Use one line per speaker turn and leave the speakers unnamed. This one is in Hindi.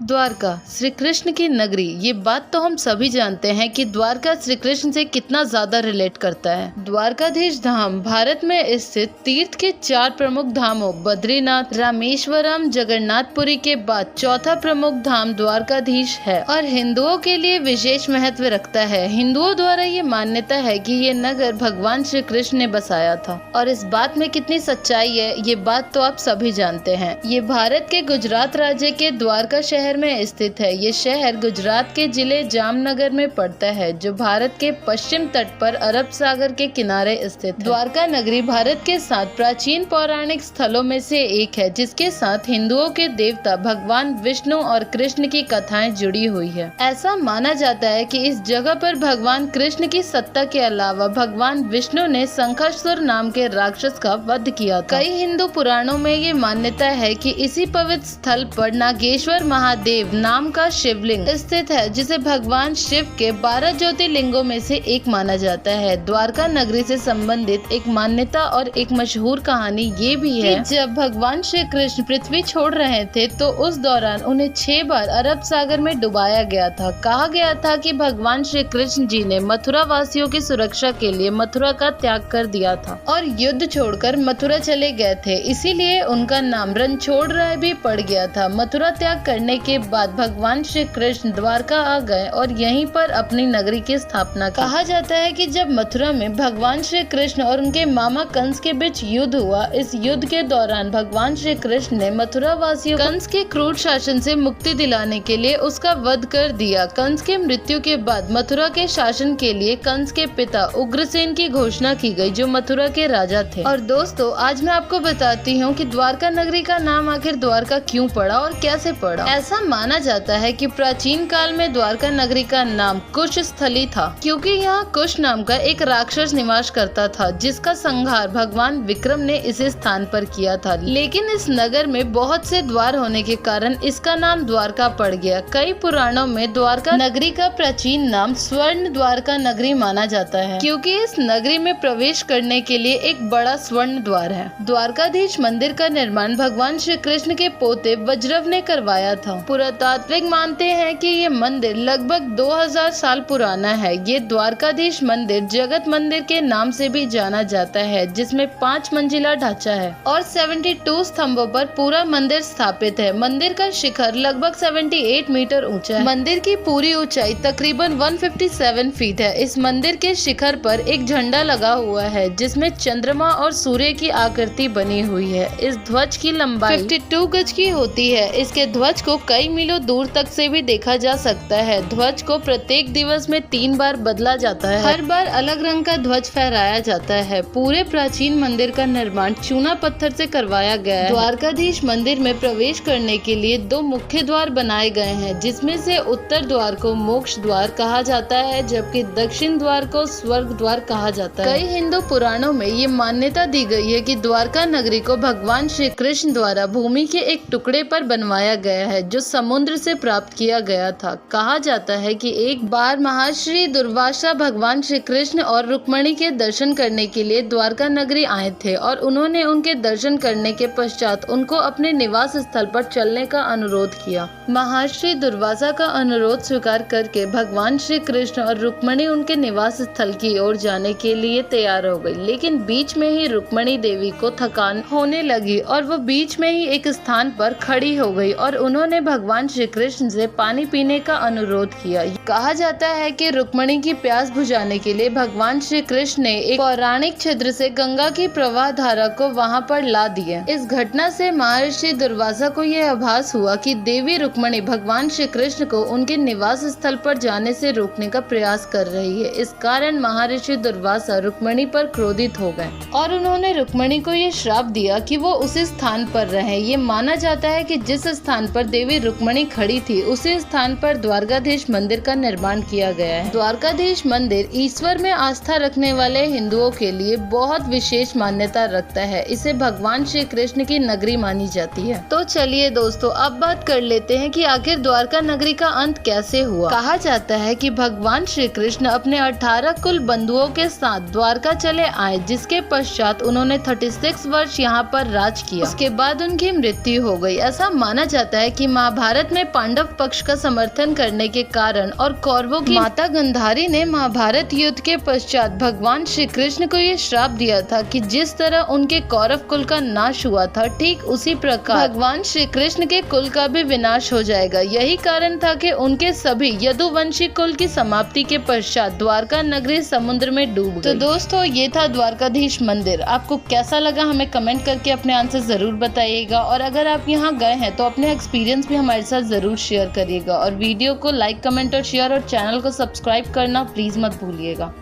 द्वारका श्री कृष्ण की नगरी। ये बात तो हम सभी जानते हैं कि द्वारका श्री कृष्ण से कितना ज्यादा रिलेट करता है। द्वारकाधीश धाम भारत में स्थित तीर्थ के 4 प्रमुख धामों बद्रीनाथ, रामेश्वरम, जगन्नाथपुरी के बाद चौथा प्रमुख धाम द्वारकाधीश है और हिंदुओं के लिए विशेष महत्व रखता है। हिंदुओं द्वारा ये मान्यता है कि ये नगर भगवान श्री कृष्ण ने बसाया था और इस बात में कितनी सच्चाई है ये बात तो आप सभी जानते हैं। ये भारत के गुजरात राज्य के द्वारका शहर में स्थित है। ये शहर गुजरात के जिले जामनगर में पड़ता है जो भारत के पश्चिम तट पर अरब सागर के किनारे स्थित है। द्वारका नगरी भारत के 7 प्राचीन पौराणिक स्थलों में से एक है जिसके साथ हिंदुओं के देवता भगवान विष्णु और कृष्ण की कथाएं जुड़ी हुई है। ऐसा माना जाता है कि इस जगह पर भगवान कृष्ण की सत्ता के अलावा भगवान विष्णु ने शंखासुर नाम के राक्षस का वध किया था। कई हिंदू पुराणों में ये मान्यता है कि इसी पवित्र स्थल पर नागेश्वर महादेव नाम का शिवलिंग स्थित है जिसे भगवान शिव के 12 ज्योतिर्लिंगों में से एक माना जाता है। द्वारका नगरी से संबंधित एक मान्यता और एक मशहूर कहानी ये भी है कि जब भगवान श्री कृष्ण पृथ्वी छोड़ रहे थे तो उस दौरान उन्हें 6 बार अरब सागर में डुबाया गया था। कहा गया था कि भगवान श्री कृष्ण जी ने मथुरा वासियों की सुरक्षा के लिए मथुरा का त्याग कर दिया था और युद्ध छोड़कर मथुरा चले गए थे, इसीलिए उनका नाम रणछोड़राय भी पड़ गया था। मथुरा त्याग करने के बाद भगवान श्री कृष्ण द्वारका आ गए और यहीं पर अपनी नगरी की स्थापना की। कहा जाता है कि जब मथुरा में भगवान श्री कृष्ण और उनके मामा कंस के बीच युद्ध हुआ, इस युद्ध के दौरान भगवान श्री कृष्ण ने मथुरा वासियों कंस के क्रूर शासन से मुक्ति दिलाने के लिए उसका वध कर दिया। कंस के मृत्यु के बाद मथुरा के शासन के लिए कंस के पिता उग्रसेन की घोषणा की गई जो मथुरा के राजा थे। और दोस्तों आज मैं आपको बताती हूँ कि द्वारका नगरी का नाम आखिर द्वारका क्यों पड़ा और कैसे पड़ा। ऐसा माना जाता है कि प्राचीन काल में द्वारका नगरी का नाम कुश स्थली था क्योंकि यहाँ कुश नाम का एक राक्षस निवास करता था जिसका संहार भगवान विक्रम ने इस स्थान पर किया था। लेकिन इस नगर में बहुत से द्वार होने के कारण इसका नाम द्वारका पड़ गया। कई पुराणों में द्वारका नगरी का प्राचीन नाम स्वर्ण द्वारका नगरी माना जाता है क्योंकि इस नगरी में प्रवेश करने के लिए एक बड़ा स्वर्ण द्वार है। द्वारकाधीश मंदिर का निर्माण भगवान श्री कृष्ण के पोते वज्रव ने करवाया था। पुरातात्विक मानते हैं कि ये मंदिर लगभग 2000 साल पुराना है। ये द्वारकाधीश मंदिर जगत मंदिर के नाम से भी जाना जाता है जिसमें 5 मंजिला ढांचा है और 72 स्तंभों पर पूरा मंदिर स्थापित है। मंदिर का शिखर लगभग 78 मीटर ऊंचा है। मंदिर की पूरी ऊंचाई तकरीबन 157 फीट है। इस मंदिर के शिखर पर एक झंडा लगा हुआ है जिसमें चंद्रमा और सूर्य की आकृति बनी हुई है। इस ध्वज की लंबाई 52 गज की होती है। इसके ध्वज को कई मीलों दूर तक से भी देखा जा सकता है। ध्वज को प्रत्येक दिवस में 3 बार बदला जाता है। हर बार अलग रंग का ध्वज फहराया जाता है। पूरे प्राचीन मंदिर का निर्माण चूना पत्थर से करवाया गया है। द्वारकाधीश मंदिर में प्रवेश करने के लिए 2 मुख्य द्वार बनाए गए हैं जिसमें से उत्तर द्वार को मोक्ष द्वार कहा जाता है जबकि दक्षिण द्वार को स्वर्ग द्वार कहा जाता है। कई हिंदू पुराणों में ये मान्यता दी गई है कि द्वारका नगरी को भगवान श्री कृष्ण द्वारा भूमि के एक टुकड़े पर बनवाया गया है जो समुद्र से प्राप्त किया गया था। कहा जाता है कि एक बार महर्षि दुर्वासा भगवान श्री कृष्ण और रुक्मिणी के दर्शन करने के लिए द्वारका नगरी आए थे और उन्होंने उनके दर्शन करने के पश्चात उनको अपने निवास स्थल पर चलने का अनुरोध किया। महर्षि दुर्वासा का अनुरोध स्वीकार करके भगवान श्री कृष्ण और रुक्मिणी उनके निवास स्थल की ओर जाने के लिए तैयार हो गई, लेकिन बीच में ही रुक्मिणी देवी को थकान होने लगी और वो बीच में ही एक स्थान पर खड़ी हो गई और उन्होंने भगवान श्री कृष्ण से पानी पीने का अनुरोध किया। कहा जाता है कि रुक्मिणी की प्यास बुझाने के लिए भगवान श्री कृष्ण ने एक पौराणिक छिद्र से गंगा की प्रवाह धारा को वहां पर ला दिया। इस घटना से महर्षि दुर्वासा को यह आभास हुआ कि देवी रुक्मिणी भगवान श्री कृष्ण को उनके निवास स्थल पर जाने से रोकने का प्रयास कर रही है। इस कारण महर्षि दुर्वासा रुक्मिणी पर क्रोधित हो गए और उन्होंने रुक्मिणी को यह श्राप दिया कि वो उसी स्थान पर रहे। ये माना जाता है कि जिस स्थान पर देवी रुक्मिणी खड़ी थी उसी स्थान पर द्वारकाधीश मंदिर का निर्माण किया गया है। द्वारकाधीश मंदिर ईश्वर में आस्था रखने वाले हिंदुओं के लिए बहुत विशेष मान्यता रखता है। इसे भगवान श्री कृष्ण की नगरी मानी जाती है। तो चलिए दोस्तों अब बात कर लेते हैं कि आखिर द्वारका नगरी का अंत कैसे हुआ। कहा जाता है कि भगवान श्री कृष्ण अपने 18 कुल बंधुओं के साथ द्वारका चले आए जिसके पश्चात उन्होंने 36 वर्ष यहाँ पर राज किया। उसके बाद उनकी मृत्यु हो गई। ऐसा माना जाता है कि महाभारत में पांडव पक्ष का समर्थन करने के कारण और कौरवों की माता गांधारी ने महाभारत युद्ध के पश्चात भगवान श्री कृष्ण को ये श्राप दिया था कि जिस तरह उनके कौरव कुल का नाश हुआ था, ठीक उसी प्रकार भगवान श्री कृष्ण के कुल का भी विनाश हो जाएगा। यही कारण था कि उनके सभी यदुवंशी कुल की समाप्ति के पश्चात द्वारका नगरी समुद्र में डूब गई। तो दोस्तों, ये था द्वारकाधीश मंदिर। आपको कैसा लगा हमें कमेंट करके अपने आंसर जरूर बताइएगा, और अगर आप यहाँ गए हैं तो अपने एक्सपीरियंस भी हमारे साथ जरूर शेयर करिएगा, और वीडियो को लाइक, कमेंट और शेयर, और चैनल को सब्सक्राइब करना प्लीज मत भूलिएगा।